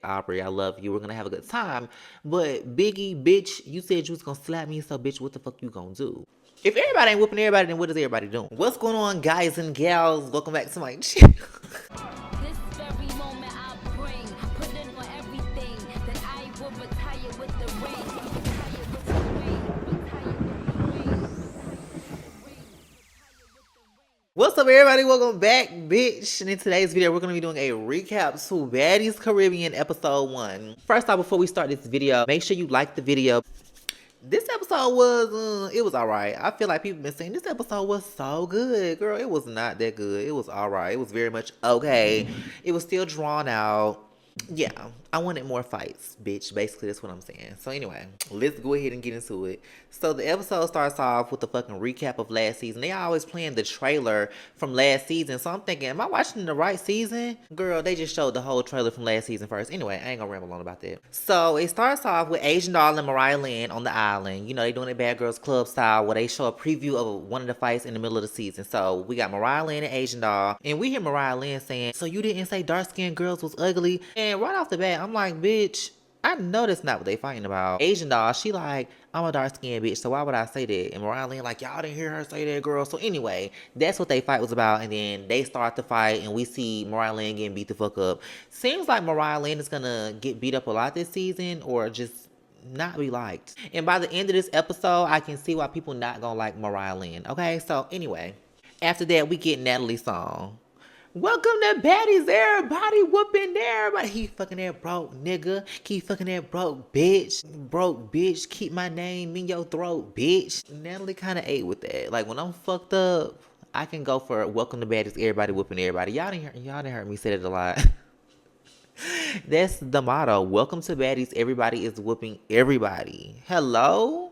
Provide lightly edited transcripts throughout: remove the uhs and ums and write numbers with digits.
Aubrey, I love you. We're gonna have a good time. But Biggie, bitch, you said you was gonna slap me, so bitch, what the fuck you gonna do? If everybody ain't whooping everybody, then what is everybody doing? What's going on, guys and gals? Welcome back to my channel. This very moment I bring, put it on everything that I will retire with the ring. Retire with the ring. Retire with the ring. What's up, everybody? Welcome back, bitch. And in today's video, we're gonna be doing a recap to Baddies Caribbean episode 1. First off, before we start this video, make sure you like the video. This episode was, it was alright. I feel like people been saying this episode was so good. Girl, it was not that good. It was alright. It was very much okay. It was still drawn out. Yeah, I wanted more fights, bitch. Basically, that's what I'm saying. So anyway, let's go ahead and get into it. So the episode starts off with a fucking recap of last season. They always playing the trailer from last season. So I'm thinking, am I watching the right season? Girl, they just showed the whole trailer from last season first. Anyway, I ain't gonna ramble on about that. So it starts off with Asian Doll and Mariah Lynn on the island. You know, they doing it Bad Girls Club style where they show a preview of one of the fights in the middle of the season. So we got Mariah Lynn and Asian Doll. And we hear Mariah Lynn saying, so you didn't say dark-skinned girls was ugly? And right off the bat, I'm like, bitch, I know that's not what they fighting about. Asian Doll, she like, I'm a dark-skinned bitch, so why would I say that? And Mariah Lynn like, y'all didn't hear her say that, girl. So anyway, that's what they fight was about. And then they start the fight, and we see Mariah Lynn getting beat the fuck up. Seems like Mariah Lynn is gonna get beat up a lot this season, or just not be liked. And by the end of this episode, I can see why people not gonna like Mariah Lynn. Okay, so anyway, after that, we get Natalie's song. Welcome to Baddies, everybody whooping everybody. Keep fucking that broke nigga. Keep fucking that broke bitch. Broke bitch. Keep my name in your throat, bitch. Natalie kind of ate with that. Like when I'm fucked up, I can go for welcome to Baddies, everybody whooping everybody. Y'all didn't hear me say that a lot. That's the motto. Welcome to Baddies, everybody is whooping everybody. Hello?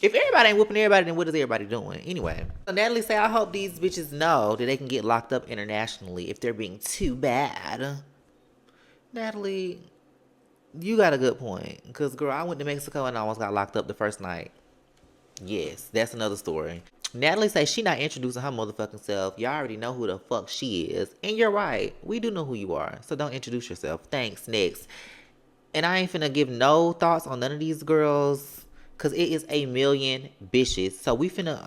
If everybody ain't whooping everybody, then what is everybody doing? Anyway. So Natalie say, I hope these bitches know that they can get locked up internationally if they're being too bad. Natalie, you got a good point. Because, girl, I went to Mexico and I almost got locked up the first night. Yes, that's another story. Natalie say she not introducing her motherfucking self. Y'all already know who the fuck she is. And you're right. We do know who you are. So don't introduce yourself. Thanks. Next. And I ain't finna give no thoughts on none of these girls. Because it is a million bitches. So we finna,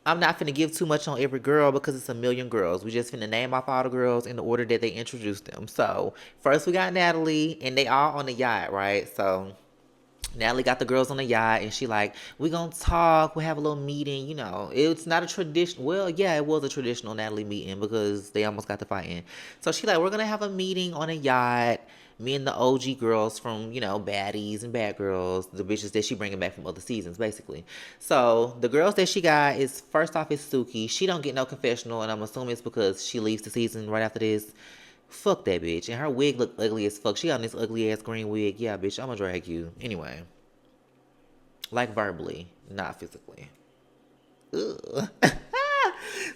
I'm not finna give too much on every girl because it's a million girls. We just finna name off all the girls in the order that they introduced them. So first we got Natalie, and they all on the yacht, right? So Natalie got the girls on the yacht, and she like, we gonna talk, we'll have a little meeting, you know. It's not a tradition. Well, yeah, it was a traditional Natalie meeting because they almost got to fighting. So she like, we're gonna have a meeting on a yacht. Me and the OG girls from, you know, Baddies and Bad Girls, the bitches that she bringing back from other seasons, basically. So the girls that she got is, first off is Suki. She don't get no confessional, and I'm assuming it's because she leaves the season right after this. Fuck that bitch. And her wig look ugly as fuck. She got this ugly ass green wig. Yeah, bitch, I'm gonna drag you. Anyway. Like verbally, not physically. Ugh.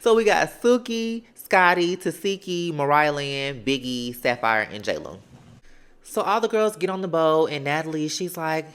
So we got Suki, Scotty, Tasiki, Mariah Lynn, Biggie, Sapphire, and JELA. So all the girls get on the boat, and Natalie, she's like,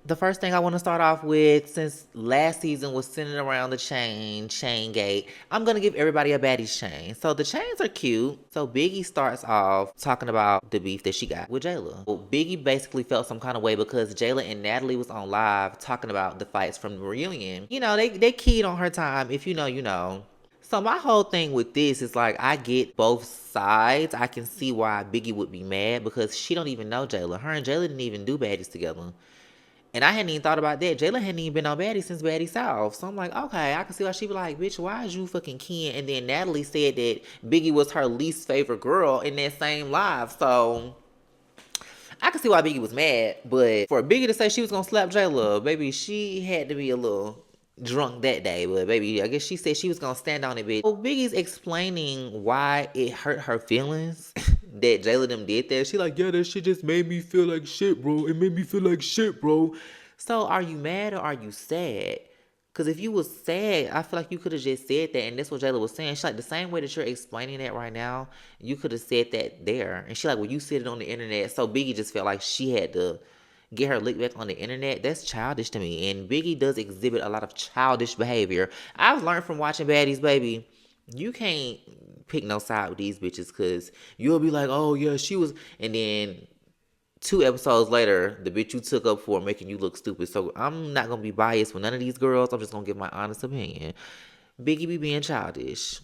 the first thing I want to start off with, since last season was centered around the chain gate, I'm going to give everybody a baddie's chain. So the chains are cute. So Biggie starts off talking about the beef that she got with JELA. Well, Biggie basically felt some kind of way because JELA and Natalie was on live talking about the fights from the reunion. You know, they keyed on her time. If you know, you know. So my whole thing with this is like, I get both sides. I can see why Biggie would be mad because she don't even know JELA. Her and JELA didn't even do baddies together. And I hadn't even thought about that. JELA hadn't even been on Baddie since Baddie South. So I'm like, okay, I can see why she'd be like, bitch, why is you fucking keying? And then Natalie said that Biggie was her least favorite girl in that same live. So I can see why Biggie was mad. But for Biggie to say she was going to slap JELA, baby, she had to be a little drunk that day. But baby, I guess she said she was going to stand on it, bitch. So Biggie's explaining why it hurt her feelings that JELA them did that. She like, yeah, that shit just made me feel like shit, bro. It made me feel like shit, bro. So are you mad or are you sad? Because if you was sad, I feel like you could have just said that. And that's what JELA was saying. She like, the same way that you're explaining that right now, you could have said that there. And she like, well, you said it on the internet. So Biggie just felt like she had to get her lick back on the internet. That's childish to me. And Biggie does exhibit a lot of childish behavior. I've learned from watching Baddies, baby. You can't pick no side with these bitches because you'll be like, oh, yeah, she was. And then 2 episodes later, the bitch you took up for making you look stupid. So I'm not gonna be biased with none of these girls. I'm just gonna give my honest opinion. Biggie be being childish.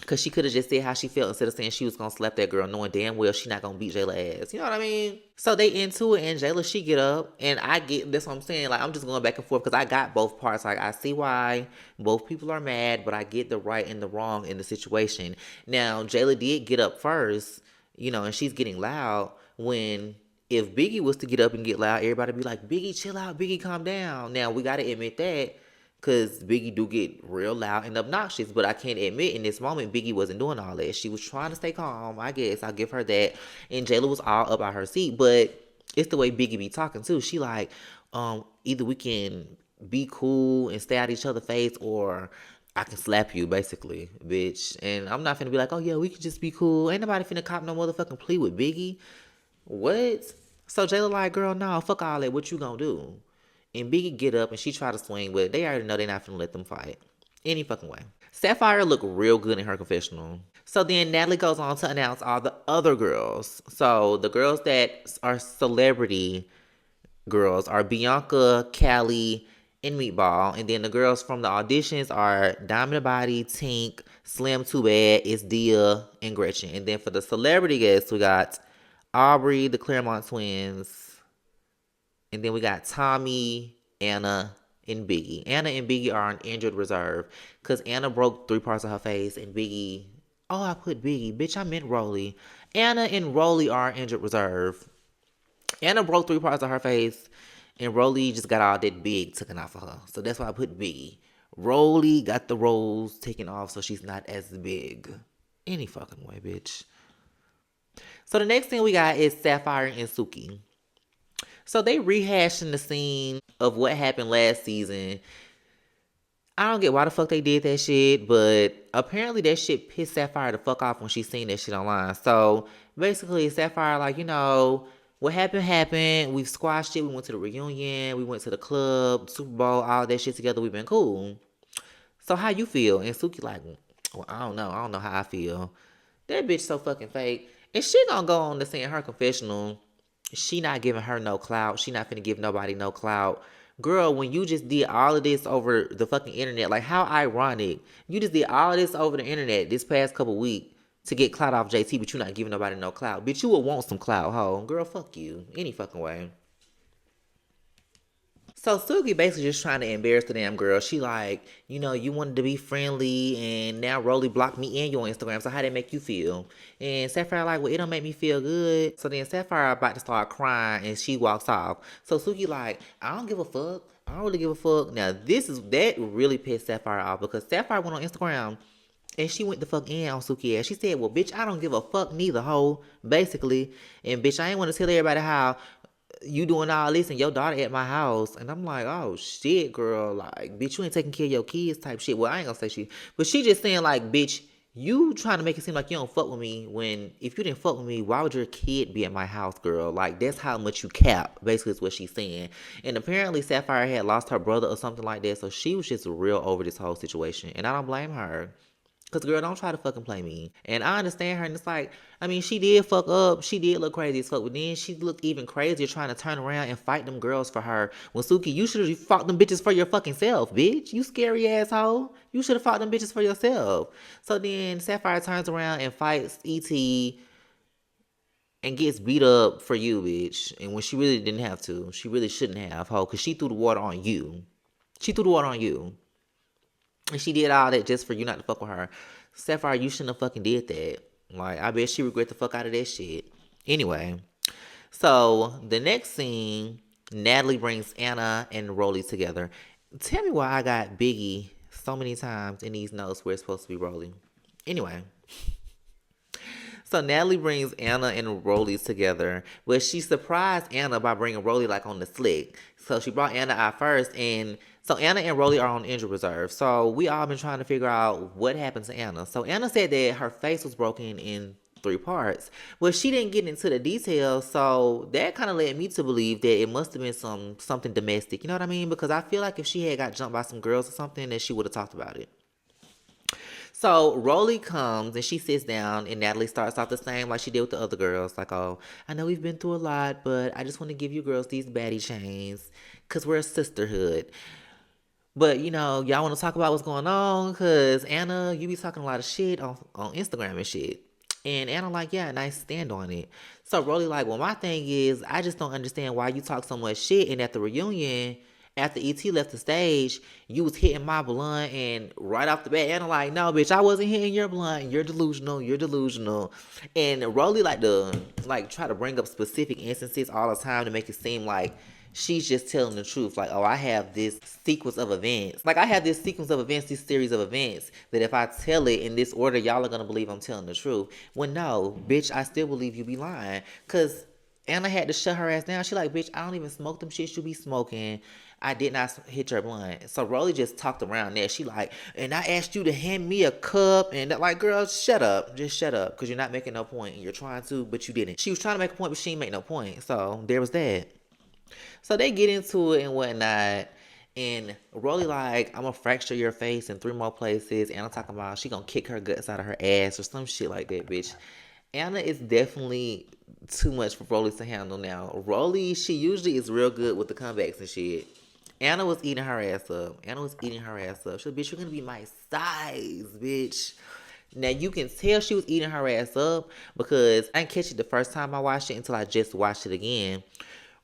Cause she could have just said how she felt instead of saying she was gonna slap that girl, knowing damn well she not gonna beat JELA ass. You know what I mean? So they into it, and JELA, she get up, and I get, that's what I'm saying. Like, I'm just going back and forth because I got both parts. Like, I see why both people are mad, but I get the right and the wrong in the situation. Now, JELA did get up first, you know, and she's getting loud. When, if Biggie was to get up and get loud, everybody be like, Biggie, chill out, Biggie, calm down. Now, we gotta admit that. Because Biggie do get real loud and obnoxious. But I can't admit in this moment, Biggie wasn't doing all that. She was trying to stay calm, I guess. I'll give her that. And JELA was all up out her seat. But it's the way Biggie be talking, too. She like, either we can be cool and stay out each other's face, or I can slap you, basically, bitch. And I'm not finna be like, oh, yeah, we can just be cool. Ain't nobody finna cop no motherfucking plea with Biggie. What? So JELA like, girl, no, fuck all that. What you gonna do? And Biggie get up and she try to swing, but they already know they're not finna let them fight. Any fucking way. Sapphire looked real good in her confessional. So then Natalie goes on to announce all the other girls. So the girls that are celebrity girls are Bianca, Callie, and Meatball. And then the girls from the auditions are Diamond Body, Tink, Slim Too Bad, It's Dia, and Gretchen. And then for the celebrity guests, we got Aubrey, the Claremont twins, and then we got Tommy, Anna, and Biggie. Anna and Biggie are on injured reserve because Anna broke 3 parts of her face, and Biggie, oh, I put Biggie. Bitch, I meant Rolly. Anna and Rolly are on injured reserve. Anna broke 3 parts of her face, and Rolly just got all that big taken off of her. So that's why I put Biggie. Rolly got the rolls taken off so she's not as big. Any fucking way, bitch. So the next thing we got is Sapphire and Suki. So they rehashing the scene of what happened last season. I don't get why the fuck they did that shit, but apparently that shit pissed Sapphire the fuck off when she seen that shit online. So basically Sapphire like, you know, what happened happened. We've squashed it. We went to the reunion. We went to the club, Super Bowl, all that shit together. We've been cool. So how you feel? And Suki like, well, I don't know. I don't know how I feel. That bitch so fucking fake. And she gonna go on to say in her confessional, she not giving her no clout. She not finna give nobody no clout. Girl, when you just did all of this over the fucking internet, like how ironic. You just did all of this over the internet this past couple weeks to get clout off JT, but you not giving nobody no clout. Bitch, you would want some clout, ho. Girl, fuck you. Any fucking way. So Suki basically just trying to embarrass the damn girl. She like, you know, you wanted to be friendly and now Rolly blocked me and you on Instagram. So how that make you feel? And Sapphire like, well, it don't make me feel good. So then Sapphire about to start crying and she walks off. So Suki like, I don't give a fuck. I don't really give a fuck. Now that really pissed Sapphire off because Sapphire went on Instagram and she went the fuck in on Suki ass. She said, well, bitch, I don't give a fuck neither, ho. Basically. And bitch, I ain't want to tell everybody how you doing all this and your daughter at my house. And I'm like, oh shit, girl, like, bitch, you ain't taking care of your kids type shit. Well, I ain't gonna say she, but she just saying like, bitch, you trying to make it seem like you don't fuck with me when if you didn't fuck with me, why would your kid be at my house, girl? Like, that's how much you cap, basically is what she's saying. And apparently Sapphire had lost her brother or something like that, so she was just real over this whole situation. And I don't blame her. Cause girl, don't try to fucking play me. And I understand her, and it's like, I mean, she did fuck up. She did look crazy as fuck, but then she looked even crazier trying to turn around and fight them girls for her. When Suki, you should have fought them bitches for your fucking self, bitch. You scary asshole. You should have fought them bitches for yourself. So then Sapphire turns around and fights E.T. and gets beat up for you, bitch. And when she really didn't have to, she really shouldn't have, ho, cause she threw the water on you. She threw the water on you. And she did all that just for you not to fuck with her. Sapphire, you shouldn't have fucking did that. Like, I bet she regret the fuck out of that shit. Anyway. So, the next scene, Natalie brings Anna and Rolly together. Tell me why I got Biggie so many times in these notes where it's supposed to be Rolly. Anyway. So Natalie brings Anna and Rolly together. Well, she surprised Anna by bringing Rolly like on the slick. So she brought Anna out first, and so Anna and Rolly are on injured reserve. So we all been trying to figure out what happened to Anna. So Anna said that her face was broken in 3 parts. Well, she didn't get into the details, so that kind of led me to believe that it must have been something domestic. You know what I mean? Because I feel like if she had got jumped by some girls or something, that she would have talked about it. So Rolly comes and she sits down and Natalie starts off the same like she did with the other girls. Like, oh, I know we've been through a lot, but I just want to give you girls these baddie chains because we're a sisterhood. But, you know, y'all want to talk about what's going on? Because Anna, you be talking a lot of shit on Instagram and shit. And Anna like, yeah, and I stand on it. So Rolly like, well, my thing is, I just don't understand why you talk so much shit. And at the reunion, after E.T. left the stage, you was hitting my blunt. And right off the bat, Anna like, no, bitch, I wasn't hitting your blunt. You're delusional. You're delusional. And Rolly like to, like, try to bring up specific instances all the time to make it seem like she's just telling the truth. Like, oh, I have this sequence of events. Like, I have this sequence of events, this series of events, that if I tell it in this order, y'all are going to believe I'm telling the truth. When no, bitch, I still believe you be lying. Because Anna had to shut her ass down. She like, bitch, I don't even smoke them shit you be smoking. I did not hit your blunt. So Rolly just talked around there. She like, and I asked you to hand me a cup. And that, like, girl, shut up. Just shut up. Because you're not making no point. And you're trying to, but you didn't. She was trying to make a point, but she didn't make no point. So there was that. So they get into it and whatnot. And Rolly like, I'm gonna fracture your face in 3 more places. And I'm talking about she gonna kick her guts out of her ass or some shit like that, bitch. Anna is definitely too much for Rolly to handle now. Rolly, she usually is real good with the comebacks and shit. Anna was eating her ass up. Anna was eating her ass up. She said, bitch, you're gonna be my size, bitch. Now, you can tell she was eating her ass up because I didn't catch it the first time I watched it until I just watched it again.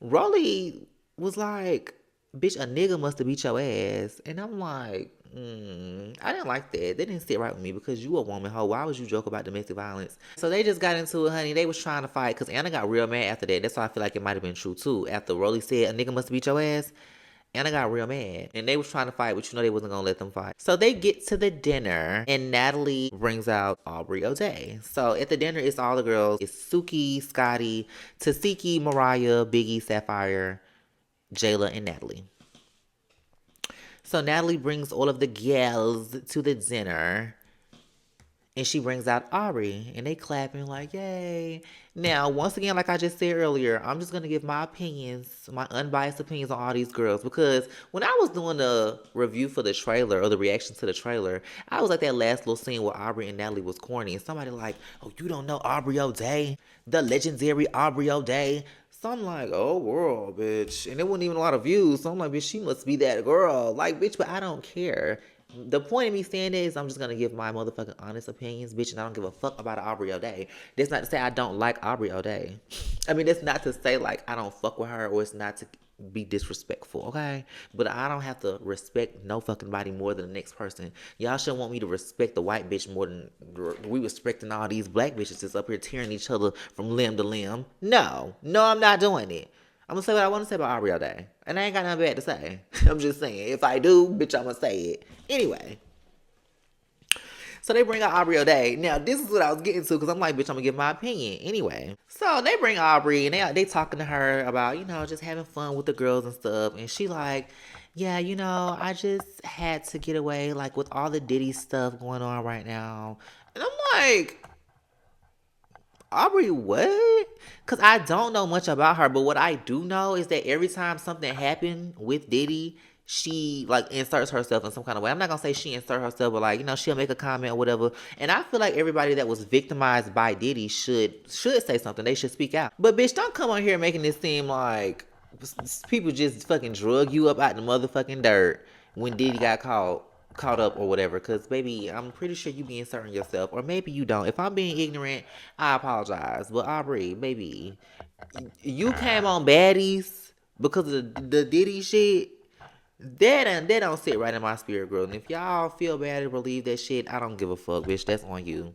Rolly was like, bitch, a nigga must have beat your ass. And I'm like, I didn't like that. They didn't sit right with me because you a woman, hoe. Why would you joke about domestic violence? So they just got into it, honey. They was trying to fight because Anna got real mad after that. That's why I feel like it might have been true, too. After Rolly said, a nigga must have beat your ass, Anna got real mad. And they was trying to fight, but you know they wasn't going to let them fight. So they get to the dinner, and Natalie brings out Aubrey O'Day. So at the dinner, it's all the girls. It's Suki, Scotty, Tasiki, Mariah, Biggie, Sapphire, JELA, and Natalie. So Natalie brings all of the gals to the dinner. And she brings out Aubrey. And they clapping like, yay. Now, once again, like I just said earlier, I'm just going to give my opinions, my unbiased opinions on all these girls. Because when I was doing the review for the trailer, or the reaction to the trailer, I was like that last little scene where Aubrey and Natalie was corny. And somebody like, oh, you don't know Aubrey O'Day? The legendary Aubrey O'Day? So I'm like, oh, girl, bitch. And there wasn't even a lot of views. So I'm like, bitch, she must be that girl. Like, bitch, but I don't care. The point of me saying that is I'm just going to give my motherfucking honest opinions, bitch, and I don't give a fuck about Aubrey O'Day. That's not to say I don't like Aubrey O'Day. I mean, that's not to say, like, I don't fuck with her or it's not to be disrespectful, okay? But I don't have to respect no fucking body more than the next person. Y'all shouldn't want me to respect the white bitch more than we respecting all these black bitches that's up here tearing each other from limb to limb. No, I'm not doing it. I'm gonna say what I want to say about Aubrey O'Day. And I ain't got nothing bad to say. I'm just saying, if I do, bitch, I'm gonna say it. Anyway. So they bring out Aubrey O'Day. Now, this is what I was getting to because I'm like, bitch, I'm gonna give my opinion. Anyway. So they bring Aubrey and they talking to her about, you know, just having fun with the girls and stuff. And she like, yeah, you know, I just had to get away, like, with all the Diddy stuff going on right now. And I'm like, Aubrey, what? Because I don't know much about her, but what I do know is that every time something happened with Diddy, she, like, inserts herself in some kind of way. I'm not going to say she inserts herself, but, like, you know, she'll make a comment or whatever. And I feel like everybody that was victimized by Diddy should say something. They should speak out. But, bitch, don't come on here making this seem like people just fucking drug you up out the motherfucking dirt when Diddy got caught up or whatever, because baby, I'm pretty sure you be inserting yourself, or maybe you don't. If I'm being ignorant, I apologize. But Aubrey, baby, you came on Baddies because of the Diddy shit. That don't sit right in my spirit, girl. And if y'all feel bad and believe that shit, I don't give a fuck, bitch. That's on you.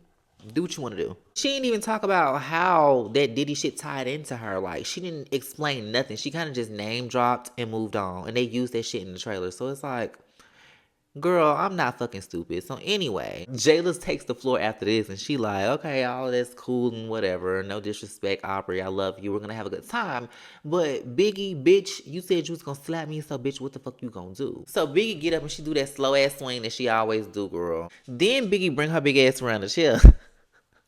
Do what you want to do. She didn't even talk about how that Diddy shit tied into her. Like, she didn't explain nothing. She kind of just name dropped and moved on. And they used that shit in the trailer. So it's like, girl, I'm not fucking stupid. So anyway, JELA takes the floor after this and she like, okay, all that's cool and whatever. No disrespect, Aubrey. I love you. We're gonna have a good time. But Biggie, bitch, you said you was gonna slap me, so bitch, what the fuck you gonna do? So Biggie get up and she do that slow ass swing that she always do, girl. Then Biggie bring her big ass around the chair.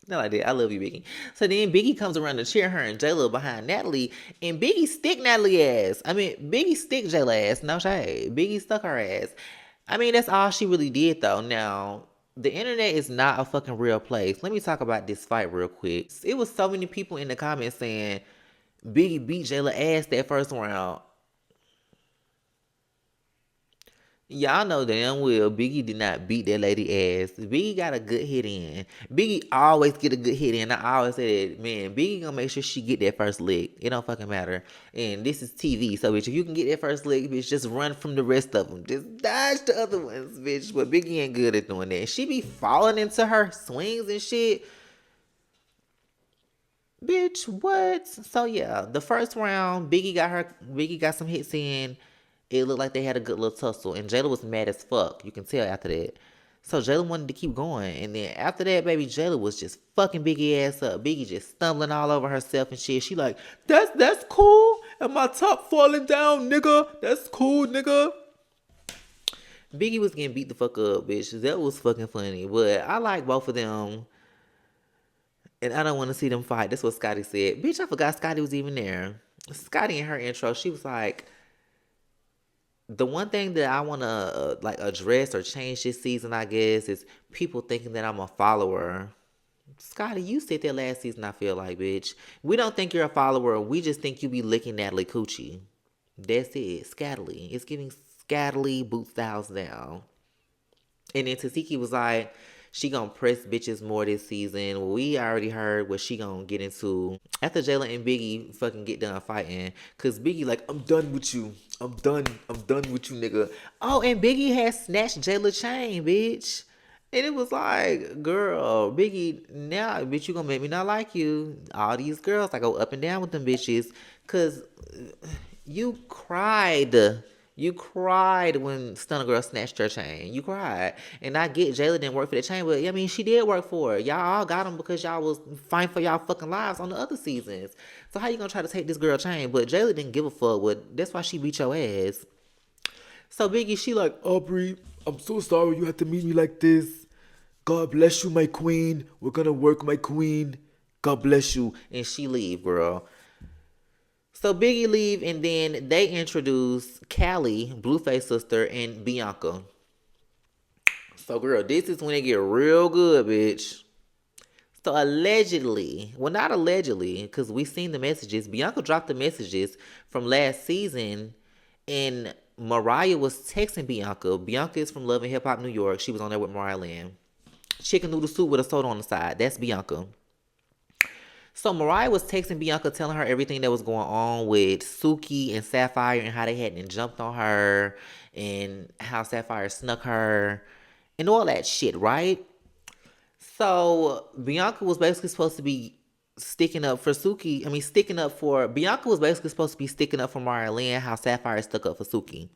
No, I did. I love you, Biggie. So then Biggie comes around to cheer her and JELA behind Natalie. And Biggie stick Natalie ass. I mean, Biggie stick JELA ass. No shade. Biggie stuck her ass. I mean, that's all she really did, though. Now, The internet is not a fucking real place. Let me talk about this fight real quick. It was so many people in the comments saying Biggie beat JELA ass that first round. Y'all know damn well Biggie did not beat that lady ass. Biggie got a good hit in. Biggie always get a good hit in. I always say that, man, Biggie gonna make sure she get that first lick. It don't fucking matter. And this is TV, so bitch, if you can get that first lick, bitch, just run from the rest of them. Just dodge the other ones, bitch. But Biggie ain't good at doing that. She be falling into her swings and shit. Bitch, what? So yeah, the first round, Biggie got some hits in. It looked like they had a good little tussle, and JELA was mad as fuck. You can tell after that. So JELA wanted to keep going, and then after that, baby, JELA was just fucking Biggie ass up. Biggie just stumbling all over herself and shit. She like, that's cool, and my top falling down, nigga. That's cool, nigga. Biggie was getting beat the fuck up, bitch. That was fucking funny, but I like both of them. And I don't want to see them fight. That's what Scotty said. Bitch, I forgot Scotty was even there. Scotty in her intro, she was like, the one thing that I want to like address or change this season, I guess, is people thinking that I'm a follower. Scotty, you said that last season, I feel like, bitch. We don't think you're a follower. We just think you be licking Natalie Coochie. That's it. Scattily. It's giving scattily boots the house down. And then Tasiki was like, she gonna press bitches more this season. Well, we already heard what she gonna get into after JELA and Biggie fucking get done fighting. Cause Biggie like, I'm done with you. I'm done with you, nigga. Oh, and Biggie had snatched JELA chain, bitch. And it was like, girl, Biggie, now, bitch, you gonna make me not like you. All these girls, I go up and down with them bitches. Cause you cried. You cried when Stunner Girl snatched her chain. You cried. And I get JELA didn't work for the chain, but I mean, she did work for it. Y'all all got them because y'all was fighting for y'all fucking lives on the other seasons. So how you gonna try to take this girl chain? But JELA didn't give a fuck. But that's why she beat your ass. So Biggie, she like, Aubrey, I'm so sorry you had to meet me like this. God bless you, my queen. We're gonna work, my queen. God bless you. And she leave, girl. So Biggie leave, and then they introduce Callie, Blueface sister, and Bianca. So, girl, this is when they get real good, bitch. So, allegedly, well, not allegedly, because we seen the messages. Bianca dropped the messages from last season, and Mariah was texting Bianca. Bianca is from Love and Hip Hop New York. She was on there with Mariah Lynn. Chicken noodle soup with a soda on the side. That's Bianca. So Mariah was texting Bianca, telling her everything that was going on with Suki and Sapphire and how they hadn't jumped on her and how Sapphire snuck her and all that shit, right? So Bianca was basically supposed to be sticking up for Suki. Bianca was basically supposed to be sticking up for Mariah Lynn, how Sapphire stuck up for Suki.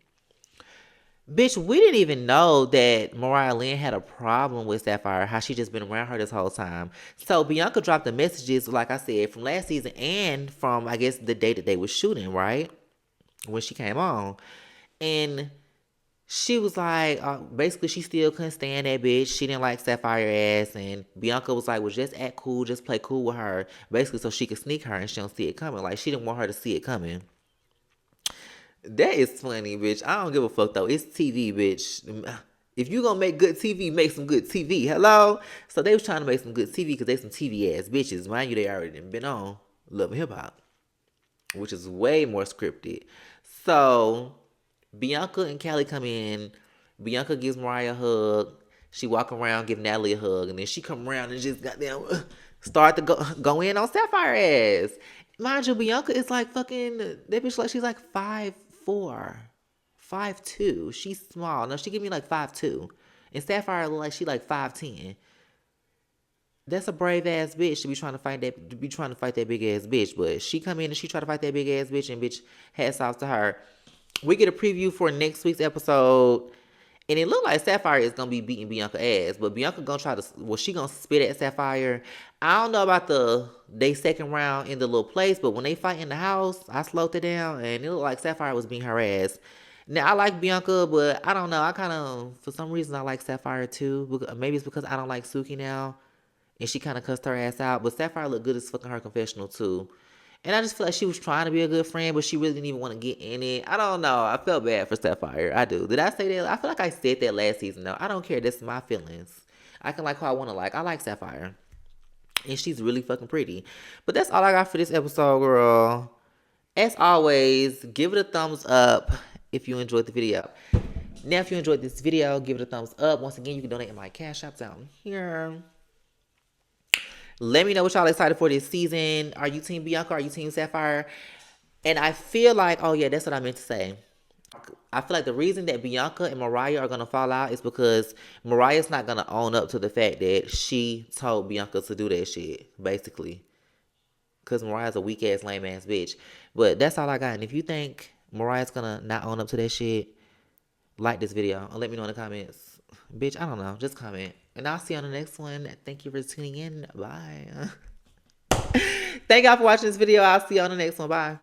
Bitch, we didn't even know that Mariah Lynn had a problem with Sapphire, how she just been around her this whole time. So Bianca dropped the messages, like I said, from last season and from, I guess, the day that they were shooting, right? When she came on. And she was like, basically, she still couldn't stand that bitch. She didn't like Sapphire ass. And Bianca was like, well, just act cool, just play cool with her. Basically, so she could sneak her and she don't see it coming. Like, she didn't want her to see it coming. That is funny, bitch. I don't give a fuck, though. It's TV, bitch. If you gonna make good TV, make some good TV. Hello? So they was trying to make some good TV because they some TV-ass bitches. Mind you, they already been on Love and Hip Hop, which is way more scripted. So Bianca and Callie come in. Bianca gives Mariah a hug. She walk around, give Natalie a hug. And then she come around and just goddamn start to go in on Sapphire ass. Mind you, Bianca is like fucking, that bitch like, she's like 5'4", 5'2". She's small. No, she give me like 5'2". And Sapphire look like she like 5'10". That's a brave ass bitch to be trying to fight that big ass bitch. But she come in and she try to fight that big ass bitch, and bitch, hats off to her. We get a preview for next week's episode. And it looked like Sapphire is going to be beating Bianca ass. But Bianca going to try to, well, she going to spit at Sapphire. I don't know about they second round in the little place. But when they fight in the house, I slowed it down. And it looked like Sapphire was beating her ass. Now, I like Bianca, but I don't know. I kind of, for some reason, I like Sapphire too. Maybe it's because I don't like Suki now. And she kind of cussed her ass out. But Sapphire looked good as fucking her confessional too. And I just feel like she was trying to be a good friend, but she really didn't even want to get in it. I don't know. I felt bad for Sapphire. I do. Did I say that? I feel like I said that last season, though. I don't care. That's my feelings. I can like who I want to like. I like Sapphire. And she's really fucking pretty. But that's all I got for this episode, girl. As always, give it a thumbs up if you enjoyed the video. Now, if you enjoyed this video, give it a thumbs up. Once again, you can donate in my cash app down here. Let me know what y'all excited for this season. Are you Team Bianca? Are you Team Sapphire? And I feel like, oh yeah, that's what I meant to say. I feel like the reason that Bianca and Mariah are going to fall out is because Mariah's not going to own up to the fact that she told Bianca to do that shit, basically. Because Mariah's a weak-ass, lame-ass bitch. But that's all I got. And if you think Mariah's going to not own up to that shit, like this video and let me know in the comments. Bitch, I don't know. Just comment. And I'll see you on the next one. Thank you for tuning in. Bye. Thank y'all for watching this video. I'll see you on the next one. Bye.